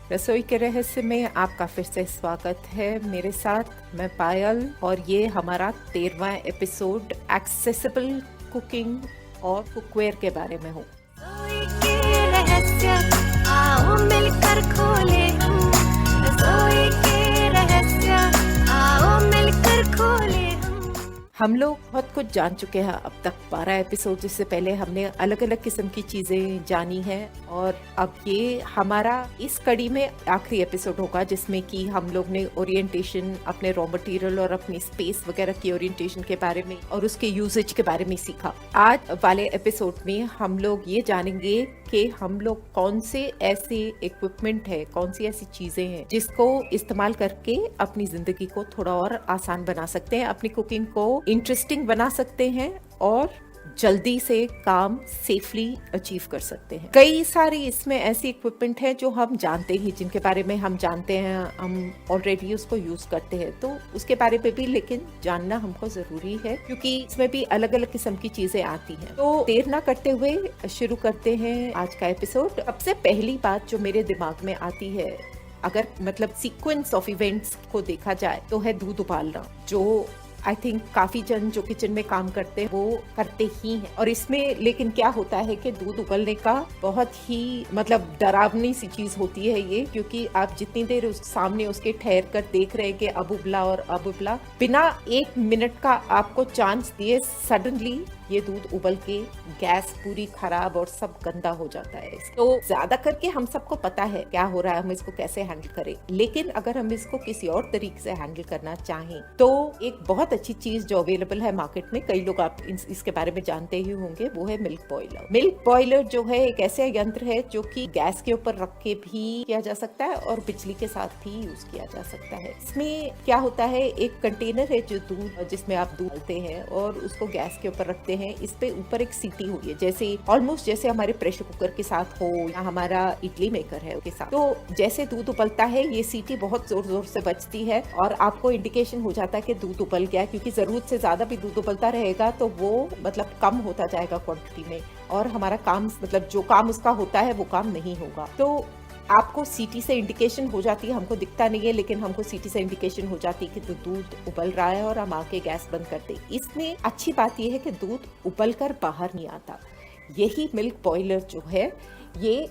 रसोई के रहस्य में आपका फिर से स्वागत है। मेरे साथ मैं पायल और ये हमारा 13वां एपिसोड एक्सेसिबल कुकिंग और कुकवेयर के बारे में हो। रसोई के रहस्य आओ मिलकर खोले रसोई के रहस्य आओ मिलकर खोले हम लोग बहुत कुछ जान चुके हैं अब तक। 12 एपिसोड जिससे पहले हमने अलग अलग किस्म की चीजें जानी हैं और अब ये हमारा इस कड़ी में आखिरी एपिसोड होगा जिसमें कि हम लोग ने ओरिएंटेशन, अपने रॉ मटेरियल और अपनी स्पेस वगैरह की ओरिएंटेशन के बारे में और उसके यूजेज के बारे में सीखा। आज वाले एपिसोड में हम लोग ये जानेंगे कि हम लोग कौन से ऐसे इक्विपमेंट है, कौन सी ऐसी चीजें हैं जिसको इस्तेमाल करके अपनी जिंदगी को थोड़ा और आसान बना सकते हैं, अपनी कुकिंग को इंटरेस्टिंग बना सकते हैं और जल्दी से काम सेफली अचीव कर सकते हैं। कई सारी इसमें ऐसी इक्विपमेंट है जो हम जानते ही, जिनके बारे में हम जानते हैं, हम ऑलरेडी उसको यूज करते हैं, तो उसके बारे में भी लेकिन जानना हमको जरूरी है क्योंकि इसमें भी अलग अलग किस्म की चीजें आती हैं। तो देर ना करते हुए शुरू करते हैं आज का एपिसोड। सबसे पहली बात जो मेरे दिमाग में आती है, अगर मतलब सीक्वेंस ऑफ इवेंट्स को देखा जाए, तो है दूध उबालना, जो आई थिंक काफी जन जो किचन में काम करते हैं वो करते ही हैं। और इसमें लेकिन क्या होता है कि दूध उबलने का बहुत ही मतलब डरावनी सी चीज होती है ये, क्योंकि आप जितनी देर उस सामने उसके ठहर कर देख रहे हैं कि अब उबला और अब उबला, बिना 1 मिनट का आपको चांस दिए सडनली ये दूध उबल के गैस पूरी खराब और सब गंदा हो जाता है। तो ज्यादा करके हम सबको पता है क्या हो रहा है, हम इसको कैसे हैंडल करें। लेकिन अगर हम इसको किसी और तरीके से हैंडल करना चाहें तो एक बहुत अच्छी चीज जो अवेलेबल है मार्केट में, कई लोग आप इसके बारे में जानते ही होंगे, वो है मिल्क बॉयलर। मिल्क बॉयलर जो है एक ऐसा यंत्र है जो कि गैस के ऊपर रख के भी किया जा सकता है और बिजली के साथ भी यूज किया जा सकता है। इसमें क्या होता है, एक कंटेनर है जो दूध जिसमें आप दूध डालते हैं और उसको गैस के ऊपर रखते हैं। इस पे ऊपर एक सीटी हुई है, जैसे ऑलमोस्ट जैसे हमारे प्रेशर कुकर के साथ हो या हमारा इडली मेकर है उसके साथ। तो जैसे दूध उबलता है ये सीटी बहुत जोर जोर से बजती है और आपको इंडिकेशन हो जाता है कि दूध उबल गया, क्योंकि जरूरत से ज्यादा भी दूध उबलता रहेगा तो वो मतलब कम होता जाएगा क्वांटिटी में और हमारा काम मतलब जो काम उसका होता है वो काम नहीं होगा। तो आपको सीटी से इंडिकेशन हो जाती है, हमको दिखता नहीं है लेकिन हमको सीटी से इंडिकेशन हो जाती है कि दूध उबल रहा है और हम आके गैस बंद करते। इसमें अच्छी बात यह है कि दूध उबल कर बाहर नहीं आता। यही मिल्क बॉयलर जो है ये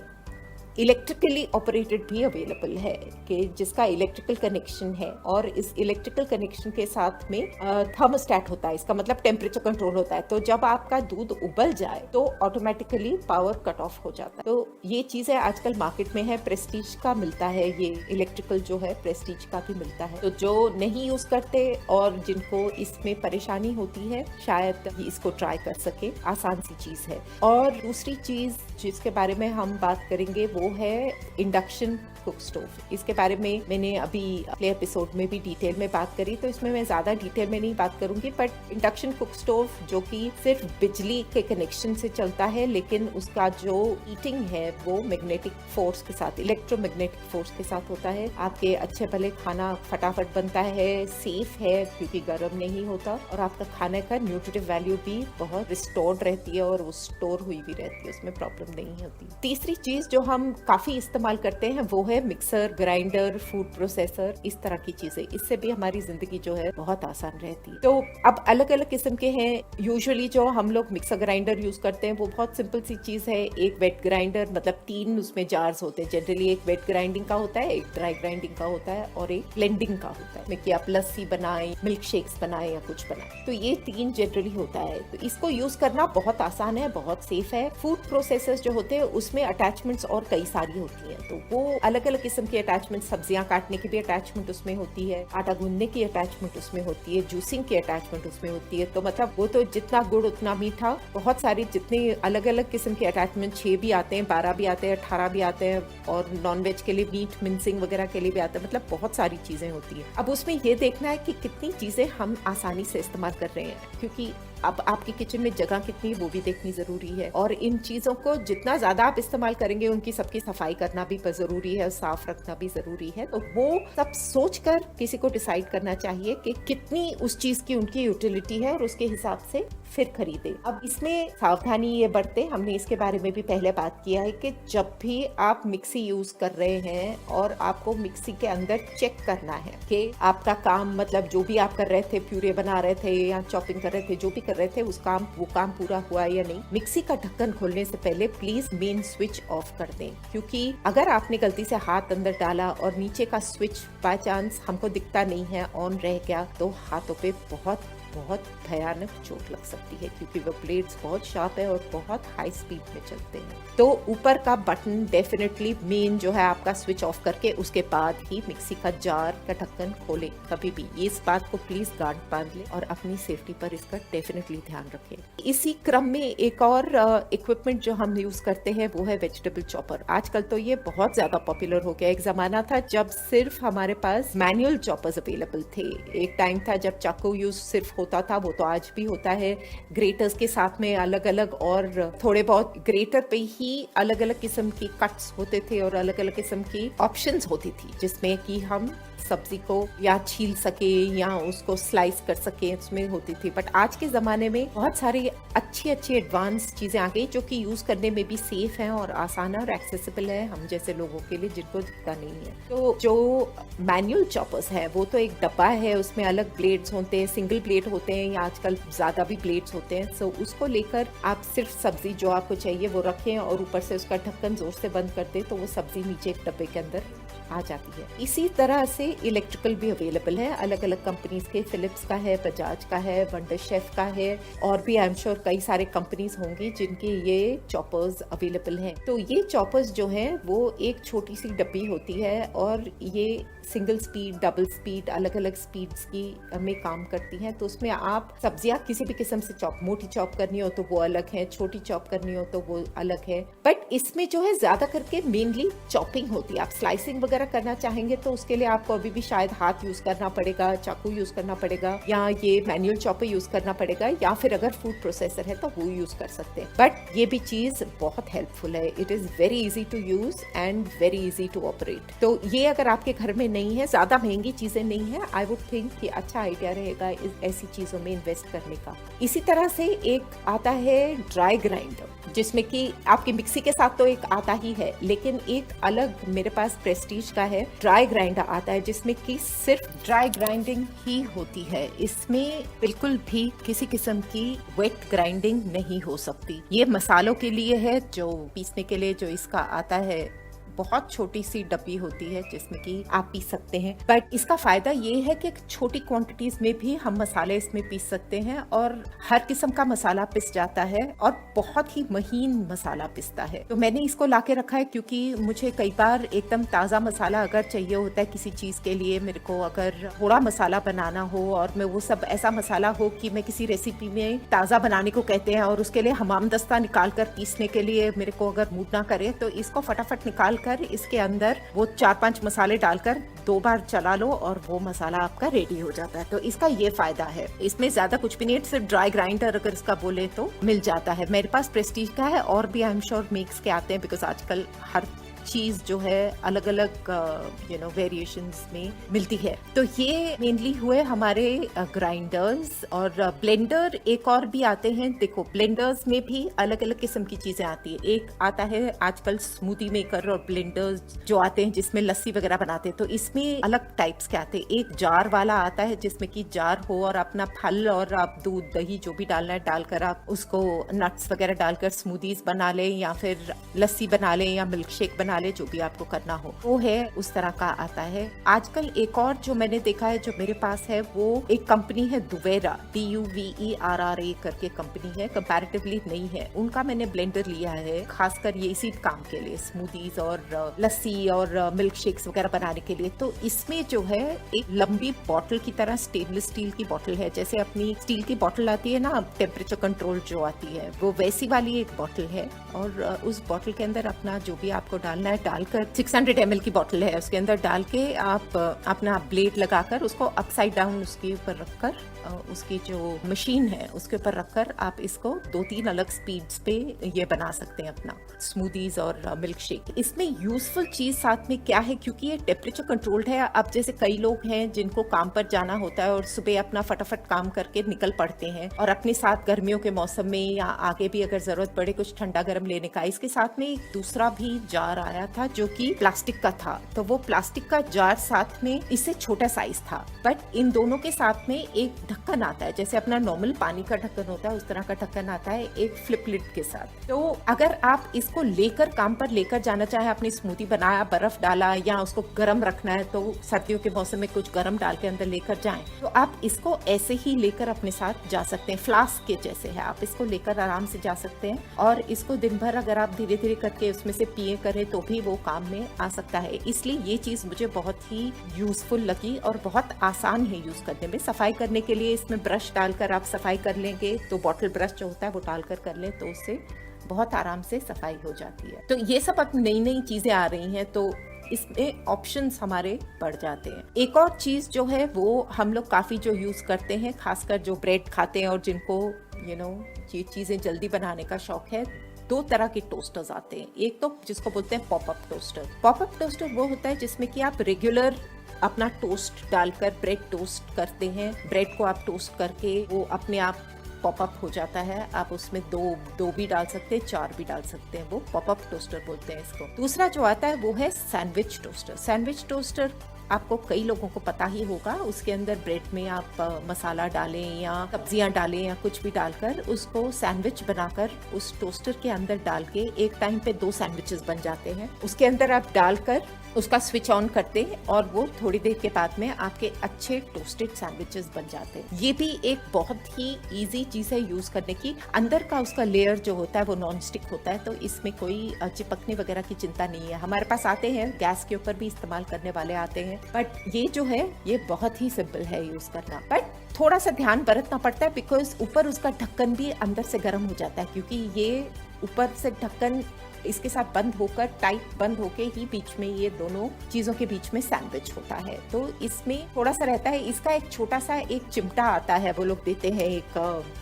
इलेक्ट्रिकली ऑपरेटेड भी अवेलेबल है कि जिसका इलेक्ट्रिकल कनेक्शन है और इस इलेक्ट्रिकल कनेक्शन के साथ में थर्मोस्टेट होता है, इसका मतलब टेम्परेचर कंट्रोल होता है। तो जब आपका दूध उबल जाए तो ऑटोमेटिकली पावर कट ऑफ हो जाता है। तो ये चीजें आजकल मार्केट में है, प्रेस्टीज का मिलता है, ये इलेक्ट्रिकल जो है प्रेस्टीज का भी मिलता है। तो जो नहीं यूज करते और जिनको इसमें परेशानी होती है शायद इसको ट्राई कर सके, आसान सी चीज है। और दूसरी चीज जिसके बारे में हम बात करेंगे वो है इंडक्शन कुक स्टोव। इसके बारे में मैंने अभी अगले एपिसोड में भी डिटेल में बात करी, तो इसमें मैं ज्यादा डिटेल में नहीं बात करूंगी। बट इंडक्शन कुक स्टोव जो कि सिर्फ बिजली के कनेक्शन से चलता है, लेकिन उसका जो हीटिंग है वो मैग्नेटिक फोर्स के साथ, इलेक्ट्रोमैग्नेटिक फोर्स के साथ होता है। आपके अच्छे भले खाना फटाफट बनता है, सेफ है क्योंकि गर्म नहीं होता और आपका खाने का न्यूट्रिटिव वैल्यू भी बहुत रिस्टोर्ड रहती है और वो स्टोर हुई भी रहती है, उसमें प्रॉब्लम नहीं होती। तीसरी चीज जो हम काफी इस्तेमाल करते हैं वो है मिक्सर, ग्राइंडर, फूड प्रोसेसर, इस तरह की चीजें। इससे भी हमारी जिंदगी जो है बहुत आसान रहती है। तो अब अलग अलग किस्म के हैं। यूजुअली जो हम लोग मिक्सर ग्राइंडर यूज करते हैं वो बहुत सिंपल सी चीज है। एक वेट ग्राइंडर, मतलब 3 उसमें जार्स होते हैं जनरली, एक वेट ग्राइंडिंग का होता है, एक ड्राई ग्राइंडिंग का होता है और एक ब्लेंडिंग का होता है, कि आप लस्सी बनाए, मिल्क शेक्स बनाए या कुछ बनाए। तो ये 3 जनरली होता है। तो इसको यूज करना बहुत आसान है, बहुत सेफ है। फूड प्रोसेसर्स जो होते हैं उसमें अटैचमेंट्स और कई सारी होती है, तो वो अलग अलग किस्म की अटैचमेंट, सब्जियां काटने की भी अटैचमेंट उसमें होती है, आटा गूंदने की अटैचमेंट उसमें होती है, जूसिंग की अटैचमेंट उसमें होती है। तो मतलब वो तो जितना गुड़ उतना मीठा, बहुत सारी जितने अलग अलग किस्म के अटैचमेंट 6 भी आते हैं, 12 भी आते हैं, 18 भी आते हैं और नॉन वेज के लिए मीट मिंसिंग वगैरह के लिए भी आते हैं। मतलब बहुत सारी चीजें होती है। अब उसमें ये देखना है कि कितनी चीजें हम आसानी से इस्तेमाल कर रहे हैं, क्योंकि अब आपकी किचन में जगह कितनी है वो भी देखनी जरूरी है, और इन चीजों को जितना ज्यादा आप इस्तेमाल करेंगे उनकी सबकी सफाई करना भी जरूरी है, साफ रखना भी जरूरी है। तो वो सब सोचकर किसी को डिसाइड करना चाहिए कि कितनी उस चीज की उनकी यूटिलिटी है और उसके हिसाब से फिर खरीदे। अब इसमें सावधानी ये बरते, हमने इसके बारे में भी पहले बात किया है कि जब भी आप मिक्सी यूज कर रहे हैं और आपको मिक्सी के अंदर चेक करना है कि आपका काम, मतलब जो भी आप कर रहे थे, प्यूरे बना रहे थे या चॉपिंग कर रहे थे, जो भी कर रहे थे वो काम पूरा हुआ या नहीं। मिक्सी का ढक्कन खोलने से पहले प्लीज मेन स्विच ऑफ कर दें, क्योंकि अगर आपने गलती से हाथ अंदर डाला और नीचे का स्विच बाय चांस हमको दिखता नहीं है, ऑन रह गया, तो हाथों पे बहुत बहुत भयानक चोट लग सकती है, क्योंकि वो ब्लेड्स बहुत शार्प है और बहुत हाई स्पीड में चलते हैं। तो ऊपर का बटन डेफिनेटली मेन जो है आपका स्विच ऑफ करके उसके बाद ही मिक्सी का जार का ढक्कन खोले कभी भी। ये इस बात को प्लीज गार्ड बांध ले और अपनी सेफ्टी पर इसका डेफिनेटली ध्यान रखें। इसी क्रम में एक और इक्विपमेंट जो हम यूज करते हैं वो है वेजिटेबल चॉपर। आजकल तो ये बहुत ज्यादा पॉपुलर हो गया। एक जमाना था जब सिर्फ हमारे पास मैनुअल चॉपर्स अवेलेबल थे। एक टाइम था जब चाकू यूज सिर्फ होता था, वो तो आज भी होता है। ग्रेटर्स के साथ में अलग अलग और थोड़े बहुत ग्रेटर पे ही अलग अलग किस्म की कट्स होते थे और अलग अलग किस्म की ऑप्शंस होती थी, जिसमें कि हम सब्जी को या छील सके या उसको स्लाइस कर सके, उसमें होती थी। बट आज के जमाने में बहुत सारी अच्छी अच्छी एडवांस चीजें आ गई जो कि यूज करने में भी सेफ है और आसान और एक्सेसिबल है हम जैसे लोगों के लिए जिनको दिखता नहीं है। तो जो मैनुअल चॉपर्स है वो तो एक डब्बा है, उसमें अलग ब्लेड्स होते हैं, सिंगल ब्लेड होते हैं या आजकल ज्यादा भी ब्लेड्स होते हैं। सो उसको लेकर आप सिर्फ सब्जी जो आपको चाहिए वो रखें और ऊपर से उसका ढक्कन जोर से बंद कर दे तो वो सब्जी नीचे एक डब्बे के अंदर आ जाती है। इसी तरह से इलेक्ट्रिकल भी अवेलेबल है, अलग अलग कंपनीज के, फिलिप्स का है, बजाज का है, वंडर शेफ का है, और भी आई एम श्योर कई सारे कंपनीज होंगी जिनके ये चॉपर्स अवेलेबल हैं। तो ये चॉपर्स जो हैं वो एक छोटी सी डब्बी होती है और ये सिंगल स्पीड, डबल स्पीड, अलग अलग स्पीड्स की में काम करती हैं। तो उसमें आप सब्जियां किसी भी किस्म से मोटी चॉप करनी हो तो वो अलग है, छोटी चॉप करनी हो तो वो अलग है। बट इसमें जो है ज्यादा करके मेनली चॉपिंग होती है। आप स्लाइसिंग वगैरह करना चाहेंगे तो उसके लिए आपको अभी भी शायद हाथ यूज करना पड़ेगा, चाकू यूज करना पड़ेगा, या ये मैनुअल चॉपर यूज करना पड़ेगा, या फिर अगर फूड प्रोसेसर है तो वो यूज कर सकते हैं। बट ये भी चीज बहुत हेल्पफुल है। It is very easy to use and very easy to operate. तो ये अगर आपके घर में नहीं है, ज्यादा महंगी चीजें नहीं है, आई वुड थिंक कि अच्छा आइडिया रहेगा ऐसी चीजों में इन्वेस्ट करने का। इसी तरह से एक आता है ड्राई ग्राइंडर, जिसमें कि आपकी मिक्सी के साथ तो एक आता ही है, लेकिन एक अलग मेरे पास प्रेस्टीज का है ड्राई ग्राइंडर आता है, जिसमें कि सिर्फ ड्राई ग्राइंडिंग ही होती है। इसमें बिल्कुल भी किसी किस्म की वेट ग्राइंडिंग नहीं हो सकती। ये मसालों के लिए है, जो पीसने के लिए जो इसका आता है बहुत छोटी सी डब्बी होती है जिसमें कि आप पीस सकते हैं। बट इसका फायदा ये है कि छोटी क्वांटिटीज में भी हम मसाले इसमें पीस सकते हैं और हर किस्म का मसाला पिस जाता है और बहुत ही महीन मसाला पिसता है। तो मैंने इसको लाके रखा है क्योंकि मुझे कई बार एकदम ताज़ा मसाला अगर चाहिए होता है किसी चीज़ के लिए, मेरे को अगर थोड़ा मसाला बनाना हो और मैं वो सब ऐसा मसाला हो कि मैं किसी रेसिपी में ताज़ा बनाने को कहते हैं और उसके लिए हमाम दस्ता निकाल कर पीसने के लिए मेरे को अगर मूड ना करे, तो इसको फटाफट निकाल कर इसके अंदर वो 4-5 मसाले डालकर 2 बार चला लो और वो मसाला आपका रेडी हो जाता है। तो इसका ये फायदा है। इसमें ज्यादा कुछ भी नहीं, सिर्फ ड्राई ग्राइंडर अगर इसका बोले तो मिल जाता है। मेरे पास प्रेस्टीज का है और भी आई एम श्योर मेक्स के आते हैं, बिकॉज आजकल हर चीज जो है अलग अलग वेरिएशंस में मिलती है। तो ये मेनली हुए हमारे ग्राइंडर्स। और ब्लेंडर एक और भी आते हैं। देखो ब्लेंडर्स में भी अलग अलग किस्म की चीजें आती है। एक आता है आजकल स्मूदी मेकर और ब्लेंडर्स जो आते हैं जिसमें लस्सी वगैरह बनाते हैं, तो इसमें अलग टाइप्स के आते हैं। एक जार वाला आता है जिसमें कि जार हो और अपना फल और आप दूध दही जो भी डालना है डालकर आप उसको नट्स वगैरह डालकर स्मूदीज बना ले या फिर लस्सी बना ले या मिल्क शेक बना ले, जो भी आपको करना हो वो है, उस तरह का आता है। आजकल एक और जो मैंने देखा है जो मेरे पास है वो एक कंपनी है दुवेरा, DUVERRA करके कंपनी है, कंपैरेटिवली नई है। उनका मैंने ब्लेंडर लिया है खासकर ये इसी काम के लिए, स्मूदीज और लस्सी और मिल्क शेक्स वगैरह बनाने के लिए। तो इसमें जो है एक लंबी बॉटल की तरह स्टेनलेस स्टील की बॉटल है, जैसे अपनी स्टील की बॉटल आती है ना टेम्परेचर कंट्रोल जो आती है, वो वैसी वाली एक बॉटल है। और उस बॉटल के अंदर अपना जो भी आपको डालना डालना है, डालकर 600 ml की बोतल है, उसके अंदर डाल के आप अपना ब्लेड लगाकर उसको अपसाइड डाउन उसके ऊपर रखकर उसकी जो मशीन है उसके ऊपर रखकर आप इसको 2-3 अलग स्पीड्स पे ये बना सकते हैं अपना स्मूदीज और मिल्क शेक। इसमें यूजफुल चीज साथ में क्या है, क्योंकि ये टेम्परेचर कंट्रोल्ड है। अब जैसे कई लोग हैं जिनको काम पर जाना होता है और सुबह अपना फटाफट काम करके निकल पड़ते हैं और अपने साथ गर्मियों के मौसम में या आगे भी अगर जरूरत पड़े कुछ ठंडा गर्म लेने का। इसके साथ में एक दूसरा भी जार आया था जो कि प्लास्टिक का था, तो वो प्लास्टिक का जार साथ में इससे छोटा साइज था, बट इन दोनों के साथ में एक ढक्कन आता है, जैसे अपना नॉर्मल पानी का ढक्कन होता है उस तरह का ढक्कन आता है एक फ्लिप लिड के साथ। तो अगर आप इसको लेकर काम पर लेकर जाना चाहे, अपनी स्मूदी बनाया, बर्फ डाला या उसको गर्म रखना है तो सर्दियों के मौसम में कुछ गर्म डाल के अंदर लेकर जाएं, तो आप इसको ऐसे ही लेकर अपने साथ जा सकते हैं, फ्लास्क के जैसे है, आप इसको लेकर आराम से जा सकते हैं और इसको दिन भर अगर आप धीरे धीरे करके उसमें से पिए करें तो भी वो काम में आ सकता है। इसलिए ये चीज मुझे बहुत ही यूजफुल लगी और बहुत आसान है यूज करने में। सफाई करने के लिए इसमें ब्रश डालकर आप सफाई कर लेंगे, तो बॉटल ब्रश जो होता है वो डालकर कर लें तो उससे बहुत आराम से सफाई हो जाती है। तो ये सब अब नई नई चीजें आ रही हैं तो इसमें ऑप्शंस हमारे बढ़ जाते हैं। एक और चीज जो है वो हम लोग काफी जो यूज करते हैं, खासकर जो ब्रेड खाते हैं और जिनको ये चीजें जल्दी बनाने का शौक है, 2 तरह के टोस्टर्स आते हैं। एक तो जिसको बोलते हैं पॉपअप टोस्टर। पॉपअप टोस्टर वो होता है जिसमें कि आप रेगुलर अपना टोस्ट डालकर ब्रेड टोस्ट करते हैं, ब्रेड को आप टोस्ट करके वो अपने आप पॉपअप हो जाता है। आप उसमें दो भी डाल सकते हैं, 4 भी डाल सकते हैं, वो पॉपअप टोस्टर बोलते हैं इसको। दूसरा जो आता है वो है सैंडविच टोस्टर। सैंडविच टोस्टर आपको कई लोगों को पता ही होगा, उसके अंदर ब्रेड में आप मसाला डालें या सब्जियां डालें या कुछ भी डालकर उसको सैंडविच बनाकर उस टोस्टर के अंदर डाल के एक टाइम पे 2 सैंडविचेस बन जाते हैं। उसके अंदर आप डालकर उसका स्विच ऑन करते हैं और वो थोड़ी देर के बाद में आपके अच्छे टोस्टेड सैंडविचेस बन जाते हैं। ये भी एक बहुत ही इजी चीज है यूज करने की। अंदर का उसका लेयर जो होता है वो नॉन स्टिक होता है, तो इसमें कोई चिपकने वगैरह की चिंता नहीं है। हमारे पास आते हैं गैस के ऊपर भी इस्तेमाल करने वाले आते हैं, बट ये जो है ये बहुत ही सिंपल है यूज करना। बट थोड़ा सा ध्यान बरतना पड़ता है बिकॉज ऊपर उसका ढक्कन भी अंदर से गर्म हो जाता है, क्योंकि ये ऊपर से ढक्कन इसके साथ बंद होकर टाइट बंद होके ही बीच में ये दोनों चीजों के बीच में सैंडविच होता है। तो इसमें थोड़ा सा रहता है, इसका एक छोटा सा एक चिमटा आता है, वो लोग देते हैं एक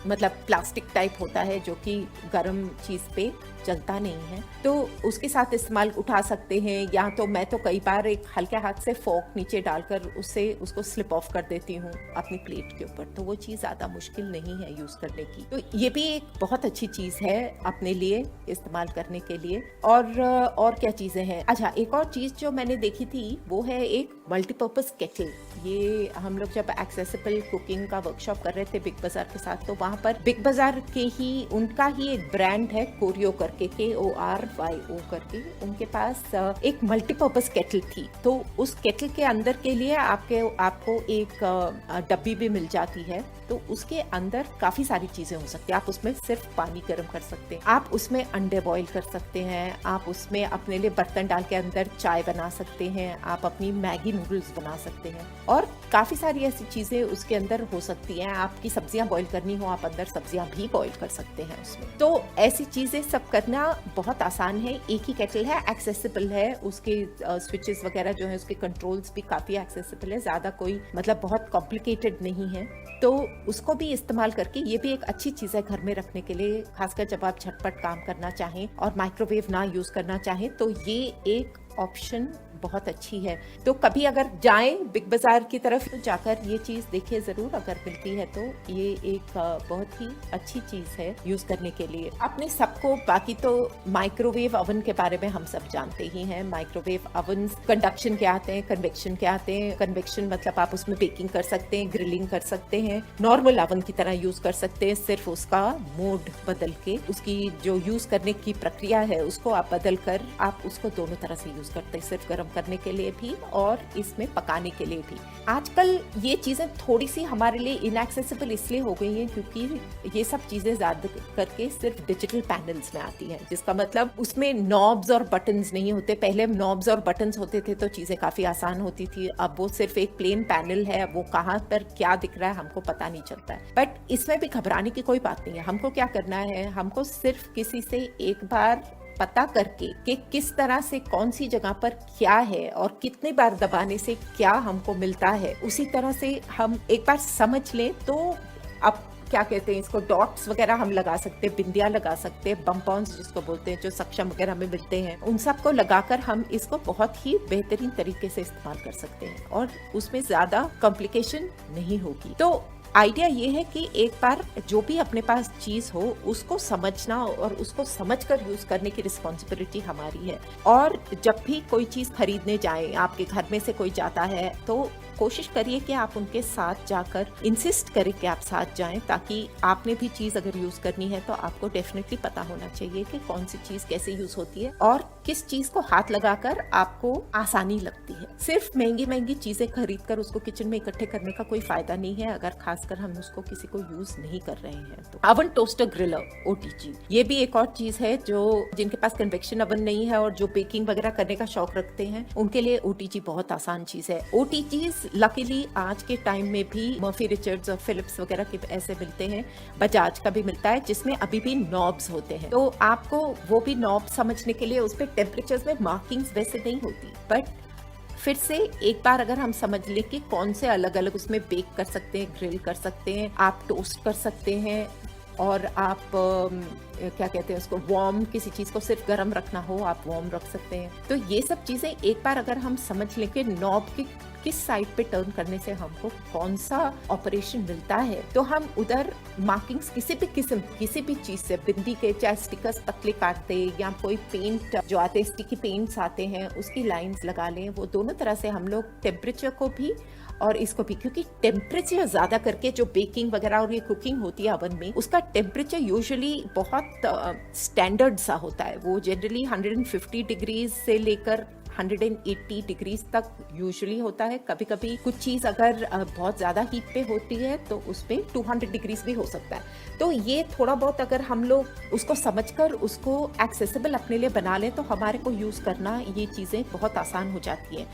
मतलब प्लास्टिक टाइप होता है जो कि गर्म चीज पे चलता नहीं है, तो उसके साथ इस्तेमाल उठा सकते हैं। या तो मैं तो कई बार एक हल्के हाथ से फोर्क नीचे डालकर उसको स्लिप ऑफ कर देती हूँ अपनी प्लेट के ऊपर, तो वो चीज ज्यादा मुश्किल नहीं है यूज करने की। तो ये भी एक बहुत अच्छी चीज है अपने लिए इस्तेमाल करने के लिए। और क्या चीजें हैं, अच्छा एक और चीज जो मैंने देखी थी वो है एक मल्टीपर्पज केटल। ये हम लोग जब एक्सेसिबल कुकिंग का वर्कशॉप कर रहे थे बिग बाजार के साथ, तो वहां पर बिग बाजार के ही उनका ही एक ब्रांड है कोरियो करके, KORYO करके, उनके पास एक मल्टीपर्पज केटल थी। तो उस केटल के अंदर के लिए आपको एक डब्बी भी मिल जाती है, तो उसके अंदर काफी सारी चीजें हो सकती है। आप उसमें सिर्फ पानी गर्म कर सकते हैं, आप उसमें अंडे बॉईल कर सकते हैं, आप उसमें अपने लिए बर्तन डाल के अंदर चाय बना सकते हैं, आप अपनी मैगी नूडल्स बना सकते हैं और काफी सारी ऐसी चीजें उसके अंदर हो सकती हैं। आपकी सब्जियां बॉईल करनी हो, आप अंदर सब्जियां भी बॉईल कर सकते हैं उसमें। तो ऐसी चीजें सब करना बहुत आसान है। एक ही केटल है, एक्सेसिबल है, उसके स्विचेस वगैरह जो है उसके कंट्रोल्स भी काफी एक्सेसिबल है, ज्यादा कोई मतलब बहुत कॉम्प्लिकेटेड नहीं है। तो उसको भी इस्तेमाल करके ये भी एक अच्छी चीज है घर में रखने के लिए, खासकर जब आप झटपट काम करना चाहें और माइक्रोवेव ना यूज करना चाहें, तो ये एक ऑप्शन बहुत अच्छी है। तो कभी अगर जाएं बिग बाजार की तरफ तो जाकर ये चीज देखिए जरूर, अगर मिलती है तो ये एक बहुत ही अच्छी चीज है यूज करने के लिए। अपने सबको बाकी तो माइक्रोवेव ओवन के बारे में हम सब जानते ही हैं। माइक्रोवेव ओवन कंडक्शन के आते हैं, कन्वेक्शन के आते हैं। कन्वेक्शन मतलब आप उसमें बेकिंग कर सकते हैं, ग्रिलिंग कर सकते हैं, नॉर्मल ओवन की तरह यूज कर सकते हैं, सिर्फ उसका मोड बदल के, उसकी जो यूज करने की प्रक्रिया है उसको आप बदल कर आप उसको दोनों तरह से यूज करते हैं, सिर्फ गर्म करने के लिए भी और इसमें पकाने के लिए भी। आजकल ये चीजें थोड़ी सी हमारे लिए इनएक्सेसिबल इसलिए हो गई हैं क्योंकि ये सब चीजें ज्यादा करके सिर्फ डिजिटल पैनल्स में आती हैं, जिसका मतलब उसमें नॉब्स और बटन्स नहीं होते। पहले नॉब्स और बटन्स होते थे तो चीजें काफी आसान होती थी, अब वो सिर्फ एक प्लेन पैनल है, वो कहाँ पर क्या दिख रहा है हमको पता नहीं चलता है। बट इसमें भी घबराने की कोई बात नहीं है। हमको क्या करना है, हमको सिर्फ किसी से एक बार पता करके कि किस तरह से कौन सी जगह पर क्या है और कितने बार दबाने से क्या हमको मिलता है, उसी तरह से हम एक बार समझ लें तो अब क्या कहते हैं इसको, डॉट्स वगैरह हम लगा सकते हैं, बिंदियां लगा सकते हैं, बम्पॉन्स जिसको बोलते हैं, जो सक्षम वगैरह हमें मिलते हैं, उन सबको लगाकर हम इसको बहुत ही बेहतरीन तरीके से इस्तेमाल कर सकते हैं और उसमें ज्यादा कॉम्प्लिकेशन नहीं होगी। तो आइडिया ये है कि एक बार जो भी अपने पास चीज हो उसको समझना और उसको समझकर यूज करने की रिस्पॉन्सिबिलिटी हमारी है। और जब भी कोई चीज खरीदने जाए, आपके घर में से कोई जाता है तो कोशिश करिए कि आप उनके साथ जाकर इंसिस्ट करें कि आप साथ जाएं, ताकि आपने भी चीज अगर यूज करनी है तो आपको डेफिनेटली पता होना चाहिए कि कौन सी चीज कैसे यूज होती है और किस चीज को हाथ लगाकर आपको आसानी लगती है। सिर्फ महंगी महंगी चीजें खरीद कर उसको किचन में इकट्ठे करने का कोई फायदा नहीं है अगर खासकर हम उसको किसी को यूज नहीं कर रहे हैं तो। ओवन टोस्टर ग्रिलर OTG, ये भी एक और चीज है जो जिनके पास कन्वेक्शन ओवन नहीं है और जो बेकिंग वगैरह करने का शौक रखते हैं उनके लिए OTG बहुत आसान चीज है। OTGs लकीली आज के टाइम में भी मर्फी रिचर्ड्स और फिलिप्स वगैरह के ऐसे मिलते हैं, बजाज का भी मिलता है जिसमें अभी भी नॉब्स होते हैं। तो आपको वो भी नॉब समझने के लिए उस पे टेम्परेचर्स में मार्किंग्स वैसे नहीं होती, बट फिर से एक बार अगर हम समझ लें कि कौन से अलग अलग उसमें बेक कर सकते हैं, ग्रिल कर सकते हैं, आप टोस्ट कर सकते हैं और आप क्या कहते हैं उसको, वार्म, किसी चीज को सिर्फ गर्म रखना हो आप वार्म रख सकते हैं। तो ये सब चीजें एक बार अगर हम समझ लें कि नॉब की किस साइड पे टर्न करने से हमको कौन सा ऑपरेशन मिलता है, तो हम उधर मार्किंग्स किसी भी किस्म, किसी भी चीज से, बिंदी के चाहे स्टिकर्स पतले काटते या कोई पेंट जो आते हैं, स्टिकी पेंट्स आते हैं, उसकी लाइंस लगा लें। वो दोनों तरह से हम लोग टेम्परेचर को भी और इसको भी, क्योंकि टेम्परेचर ज्यादा करके जो बेकिंग वगैरह और ये कुकिंग होती है ओवन में, उसका टेम्परेचर यूजुअली बहुत स्टैंडर्ड सा होता है। वो जनरली 150 डिग्रीज से लेकर 180 डिग्रीज तक यूजुअली होता है। कभी कभी कुछ चीज अगर बहुत ज्यादा हीट पे होती है तो उस पे 200 डिग्रीज भी हो सकता है। तो ये थोड़ा बहुत अगर हम लोग उसको समझकर उसको एक्सेसिबल अपने लिए बना लें तो हमारे को यूज करना ये चीजें बहुत आसान हो जाती हैं।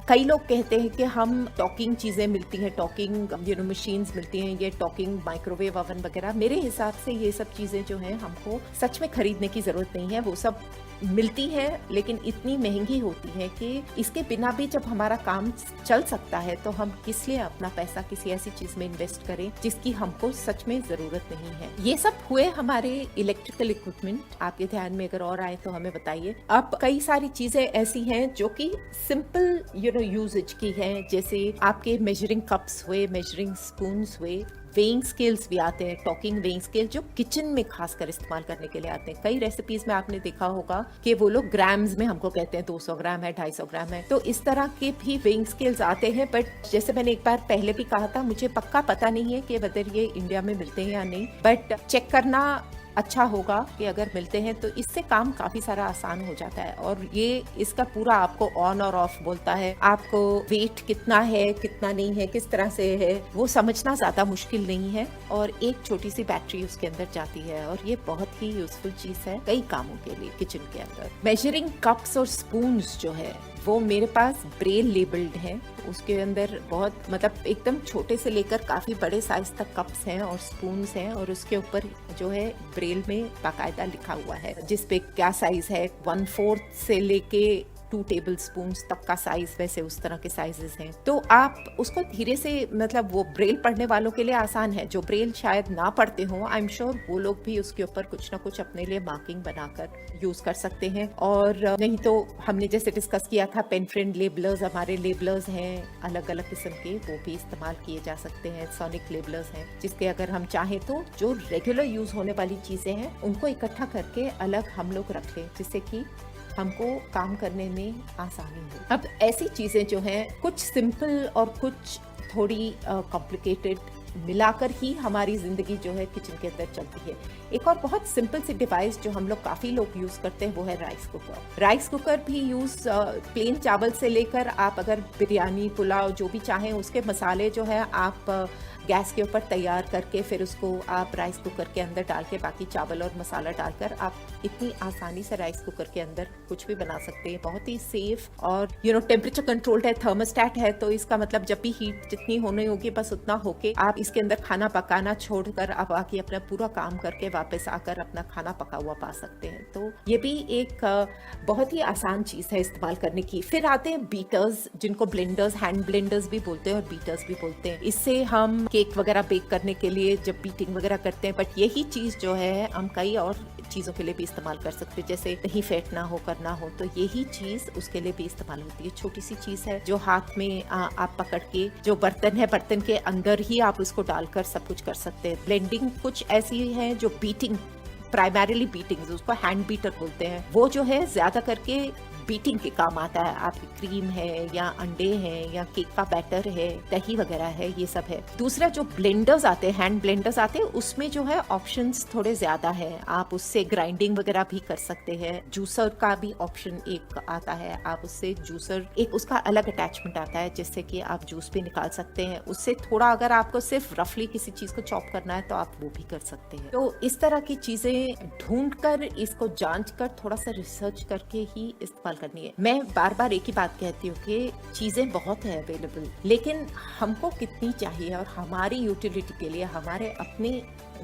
कई लोग कहते हैं कि हम टॉकिंग चीजें मिलती हैं, टॉकिंग मशीन्स मिलती हैं, ये टॉकिंग माइक्रोवेव ओवन वगैरह। मेरे हिसाब से ये सब चीजें जो हैं हमको सच में खरीदने की जरूरत नहीं है। वो सब मिलती है लेकिन इतनी महंगी होती है कि इसके बिना भी जब हमारा काम चल सकता है तो हम किस लिए अपना पैसा किसी ऐसी चीज में इन्वेस्ट करें जिसकी हमको सच में जरूरत नहीं है। ये सब हुए हमारे इलेक्ट्रिकल इक्विपमेंट। आपके ध्यान में अगर और आए तो हमें बताइए। अब कई सारी चीजें ऐसी हैं जो कि सिंपल यूजेज की हैं, जैसे आपके मेजरिंग कप्स हुए, मेजरिंग स्पून्स हुए, वेइंग स्केल्स भी आते हैं, टॉकिंग वेइंग स्केल जो किचन में खासकर इस्तेमाल करने के लिए आते हैं। कई रेसिपीज में आपने देखा होगा कि वो लोग ग्राम्स में हमको कहते हैं 200 ग्राम है, 250 ग्राम है। तो इस तरह के भी वेइंग स्केल्स आते हैं, बट जैसे मैंने एक बार पहले भी कहा था, मुझे पक्का पता नहीं है कि वदर ये इंडिया में मिलते हैं या नहीं, बट चेक करना अच्छा होगा कि अगर मिलते हैं तो इससे काम काफी सारा आसान हो जाता है। और ये इसका पूरा आपको ऑन और ऑफ बोलता है, आपको वेट कितना है कितना नहीं है, किस तरह से है, वो समझना ज्यादा मुश्किल नहीं है। और एक छोटी सी बैटरी उसके अंदर जाती है और ये बहुत ही यूजफुल चीज है कई कामों के लिए किचन के अंदर। मेजरिंग कप्स और स्पून्स जो है वो मेरे पास ब्रेल लेबल्ड है। उसके अंदर बहुत मतलब एकदम छोटे से लेकर काफी बड़े साइज तक कप्स हैं और स्पून्स हैं, और उसके ऊपर जो है ब्रेल में बाकायदा लिखा हुआ है जिसपे क्या साइज है, 1/4 से लेके 2 टेबल स्पून तक का साइज, वैसे उस तरह के साइजेस हैं। तो आप उसको धीरे से, मतलब वो ब्रेल पढ़ने वालों के लिए आसान है, जो ब्रेल शायद ना पढ़ते हो आई एम श्योर वो लोग भी उसके ऊपर कुछ ना कुछ अपने लिए मार्किंग बनाकर यूज कर सकते हैं। और नहीं तो हमने जैसे डिस्कस किया था पेन फ्रेंड लेबलर्स, हमारे लेबलर्स हैं अलग अलग किस्म के, वो भी इस्तेमाल किए जा सकते हैं। सोनिक लेबलर्स हैं जिसके अगर हम चाहें तो जो रेगुलर यूज होने वाली चीजें हैं उनको इकट्ठा करके अलग हम लोग रख लें जिससे कि हमको काम करने में आसानी हो। अब ऐसी चीजें जो हैं कुछ सिंपल और कुछ थोड़ी कॉम्प्लिकेटेड मिलाकर ही हमारी जिंदगी जो है किचन के अंदर चलती है। एक और बहुत सिंपल सी डिवाइस जो हम लोग काफी लोग यूज करते हैं वो है राइस कुकर। राइस कुकर भी यूज प्लेन चावल से लेकर आप अगर बिरयानी, पुलाव जो भी चाहें उसके मसाले जो है आप गैस के ऊपर तैयार करके फिर उसको आप राइस कुकर के अंदर डाल के बाकी चावल और मसाला डालकर आप इतनी आसानी से राइस कुकर के अंदर कुछ भी बना सकते हैं। बहुत ही सेफ और टेम्परेचर कंट्रोल्ड है, थर्मोस्टेट है, तो इसका मतलब जब भी हीट जितनी होनी होगी बस उतना होके आप इसके अंदर खाना पकाना छोड़कर आप बाकी अपना पूरा काम करके वापस आकर अपना खाना पका हुआ पा सकते हैं। तो ये भी एक बहुत ही आसान चीज है इस्तेमाल करने की। फिर आते हैं बीटर्स, जिनको ब्लेंडर्स, हैंड ब्लेंडर्स भी बोलते हैं और बीटर्स भी बोलते हैं। इससे हम केक वगैरह बेक करने के लिए जब बीटिंग वगैरह करते हैं, बट यही चीज जो है हम कई और चीजों के लिए भी इस्तेमाल कर सकते हैं, जैसे दही फेंटना हो, करना हो, तो यही चीज उसके लिए भी इस्तेमाल होती है। छोटी सी चीज है जो हाथ में आप पकड़ के, जो बर्तन है बर्तन के अंदर ही आप उसको डालकर सब कुछ कर सकते हैं। ब्लेंडिंग कुछ ऐसी है जो बीटिंग, प्राइमरीली बीटिंग, उसको हैंड बीटर बोलते हैं, वो जो है ज्यादा करके बीटिंग के काम आता है। आपकी क्रीम है या अंडे हैं या केक का बैटर है, दही वगैरह है, ये सब है। दूसरा जो ब्लेंडर्स आते हैं, हैंड ब्लेंडर्स आते हैं, उसमें जो है ऑप्शंस थोड़े ज्यादा है। आप उससे ग्राइंडिंग वगैरह भी कर सकते हैं। जूसर का भी ऑप्शन एक आता है, आप उससे जूसर, एक उसका अलग अटैचमेंट आता है जिससे कि आप जूस भी निकाल सकते हैं। उससे थोड़ा अगर आपको सिर्फ रफली किसी चीज को चॉप करना है तो आप वो भी कर सकते हैं। तो इस तरह की चीजें ढूंढ कर, इसको जांच कर, थोड़ा सा रिसर्च करके ही इस्तेमाल करनी है। मैं बार बार एक ही बात कहती हूँ कि चीजें बहुत है अवेलेबल, लेकिन हमको कितनी चाहिए और हमारी यूटिलिटी के लिए, हमारे अपने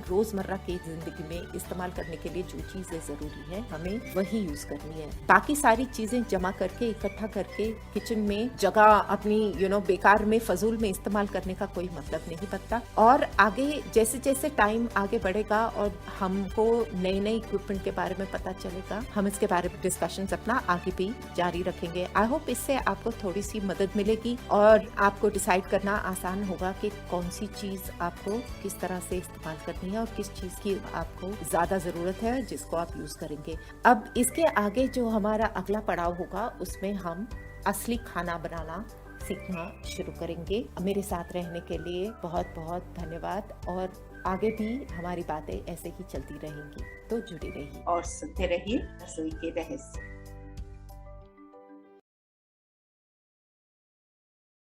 रोजमर्रा की जिंदगी में इस्तेमाल करने के लिए जो चीजें जरूरी है हमें वही यूज करनी है। बाकी सारी चीजें जमा करके, इकट्ठा करके किचन में जगह अपनी बेकार में, फजूल में इस्तेमाल करने का कोई मतलब नहीं बनता। और आगे जैसे जैसे टाइम आगे बढ़ेगा और हमको नए नए इक्विपमेंट के बारे में पता चलेगा, हम इसके बारे में डिस्कशन अपना आगे भी जारी रखेंगे। आई होप इससे आपको थोड़ी सी मदद मिलेगी और आपको डिसाइड करना आसान होगा कि कौन सी चीज आपको किस तरह से इस्तेमाल करनी है और किस चीज की आपको ज्यादा जरूरत है जिसको आप यूज करेंगे। अब इसके आगे जो हमारा अगला पड़ाव होगा उसमें हम असली खाना बनाना सीखना शुरू करेंगे। मेरे साथ रहने के लिए बहुत बहुत धन्यवाद और आगे भी हमारी बातें ऐसे ही चलती रहेंगी, तो जुड़ी रहिए और सुनते रहिए रसोई के रहस्य।